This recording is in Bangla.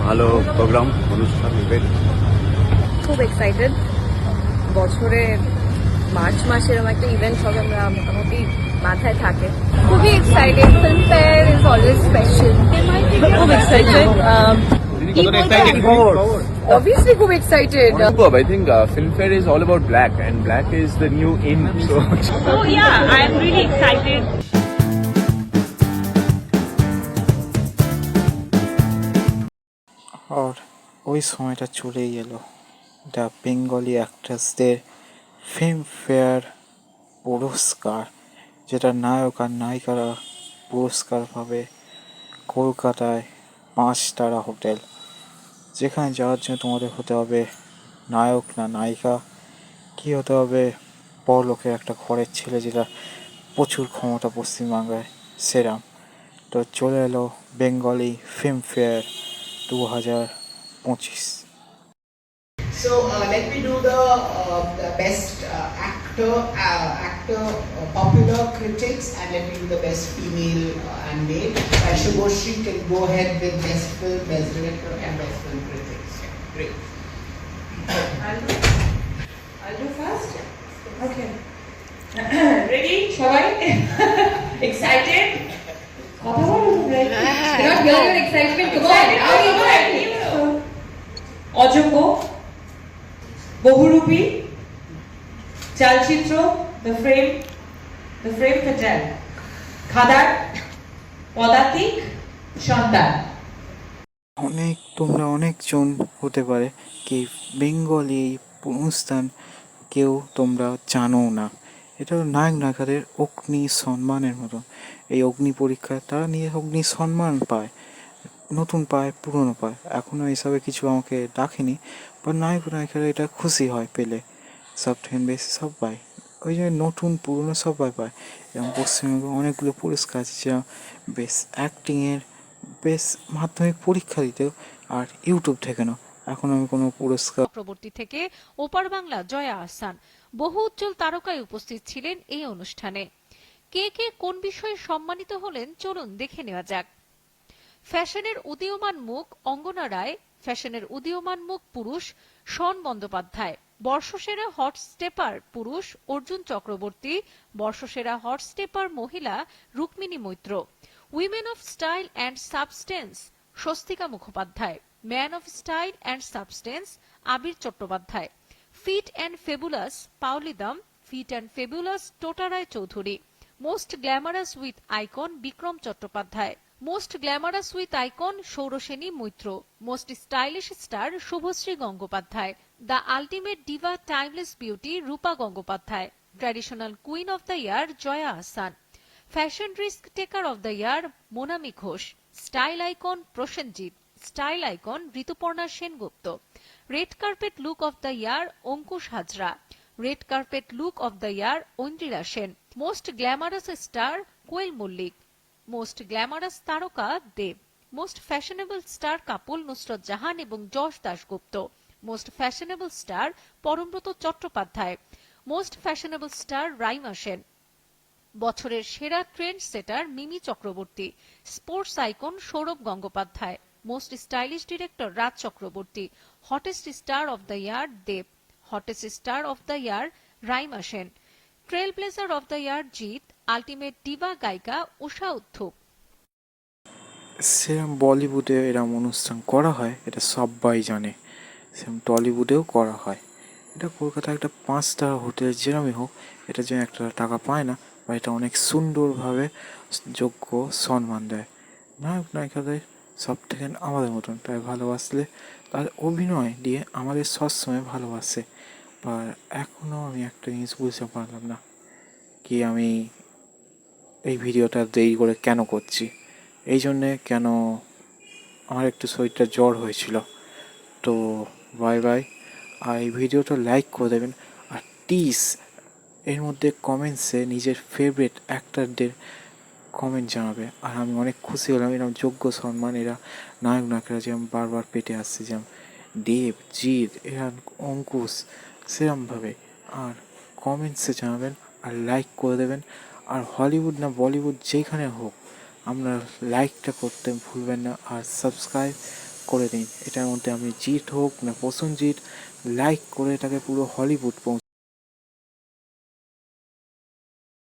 ভালো প্রোগ্রাম অনুষ্ঠান ইভেন্ট। খুব এক্সাইটেড। বছরে মার্চ মাসে এরকম একটা ইভেন্ট হবে, আমরা মোটামুটি মাথায় থাকে। খুবই excited. Film fair is always special. খুব এক্সাইটেড। Obviously খুব excited. I think Filmfare is all about black, and black is the new in. So yeah, I am really excited. আর ওই সময়টা চলেই এলো, দ্য বেঙ্গলি অ্যাক্ট্রেসদের ফিল্মফেয়ার পুরস্কার, যেটা নায়ক আর নায়িকারা পুরস্কার পাবে কলকাতায় 5 তারা হোটেল, যেখানে যাওয়ার জন্য তোমাদের হতে হবে নায়ক না নায়িকা, কী হতে হবে বড়লোকের একটা ঘরের ছেলে, যেটা প্রচুর ক্ষমতা পশ্চিমবাংলায় সেরাম। তো চলে এলো Bengali Filmfare 2025। So let me do the best actor, popular critics, and let me do the best female and male. Shubhoshri can go ahead with best film, best director, and best film critics. Great. I'll do first. Okay. Ready? Shobai? Excited? কথা বলো তোমরা। Not hear your excitement. Come on. অযোগ্য, বহুরূপী, চালচিত্র, দ্য ফ্রেম ফ্যাটাল, খাদার, পদাতিক, সন্তান। তোমরা অনেকজন হতে পারে কি বেঙ্গলি এই অনুষ্ঠান কেউ তোমরা জানো না। এটা নায়ক নায়িকাদের অগ্নি সম্মানের মতো। এই অগ্নি পরীক্ষা তারা নিয়ে অগ্নি সম্মান পায়, নতুন পায়, পুরনো পায়। এখনও এসবে কিছু আমাকে ডাকেনি, বা নায়ক নায়িকারা এটা খুশি হয় পেলে, সব থেকে বেশি সব পায়। ওই জন্য নতুন পুরনো সবাই পায়। এবং পশ্চিমবঙ্গে অনেকগুলো পুরস্কার আছে, যেমন বেস্ট অ্যাক্টিংয়ের, বেস্ট মাধ্যমিক পরীক্ষা দিতেও, আর ইউটিউব থেকে না। এখন আমি কোনো পুরস্কার চক্রবর্তী থেকে ওপার বাংলা জয়া আহসান, বহু উজ্জ্বল তারকায় উপস্থিত ছিলেন এই অনুষ্ঠানে। কে কে কোন বিষয়ে সম্মানিত হলেন চলুন দেখে নেওয়া যাক। ফ্যাশনের উদীয়মান মুখ অঙ্গনা রায়, ফ্যাশনের উদীয়মান মুখ পুরুষ শন বন্দ্যোপাধ্যায়, বর্ষসেরা হট স্টেপার পুরুষ অর্জুন চক্রবর্তী, বর্ষসেরা হট স্টেপার মহিলা Rukmini Maitra, women of style and substance Swastika Mukhopadhyay, man of style and substance Abir Chattopadhyay, fit and fabulous Paoli Dam, fit and fabulous Tota Roy Chowdhury, most glamorous with icon Bikram Chattopadhyay, most glamorous with icon Sauraseni Maitra, most stylish star Subhashree Gangopadhyay, the ultimate diva timeless beauty Rupa Gangopadhyay, traditional queen of the year Jaya Ahsan, fashion risk taker of the year Monami Ghosh, style icon Prosenjit, style icon Rituparna Sengupta, red carpet look of the year Ankush Hazra, red carpet look of the year Aindrila Sen, most glamorous star Koel Mallick, most glamorous তারকা Dev, most fashionable star couple Nusrat Jahan এবং Yash Dasgupta, most fashionable star Parambrata Chattopadhyay, most fashionable star Raima Sen, বছরের সেরা trend setter Mimi Chakraborty, sports icon Sourav Gangopadhyay, most stylish director Raj Chakraborty, hottest star of the year Dev, hottest star of the year Raima Sen, trailblazer of the year Jeet, ultimate diva গায়িকা উষা উত্থুপ। সেরকম বলিউডে এরকম অনুষ্ঠান করা হয়, এটা সবাই জানে। সেরকম টলিউডেও করা হয়। এটা কলকাতায় একটা 5 তারা হোটেল যেরকমই হোক, এটা যেন একটা টাকা পায় না, বা এটা অনেক সুন্দরভাবে যোগ্য সম্মান দেয়। নায়ক নায়িকাদের সব থেকে আমাদের মতন তাই ভালোবাসলে, তার অভিনয় দিয়ে আমাদের সবসময় ভালোবাসে। বা এখনও আমি একটা জিনিস বুঝতে পারলাম না, কি আমি এই ভিডিওটা দেরি করে কেন করছি। এই জন্যে কেন আমার একটু শরীরটা জ্বর হয়েছিল। তো বাই বাই। আর এই ভিডিওটা লাইক করে দেবেন, আর প্লিজ এর মধ্যে কমেন্টসে নিজের ফেভারিট অ্যাক্টরদের কমেন্ট জানাবে। আর আমি অনেক খুশি হলাম, এরকম যোগ্য সম্মান এরা নায়ক নায়িকারা যেমন বারবার পেটে আসছে, যেমন দেব, জিৎ, এরা অঙ্কুশ, সেরমভাবে। আর কমেন্টসে জানাবেন, আর লাইক করে দেবেন। আর হলিউড না বলিউড যেখানে হোক, আপনারা লাইকটা করতে ভুলবেন না, আর সাবস্ক্রাইব করে দিন। এটার মধ্যে আপনি জিৎ হোক না প্রসেনজিৎ, লাইক করে এটাকে পুরো হলিউড পৌঁছে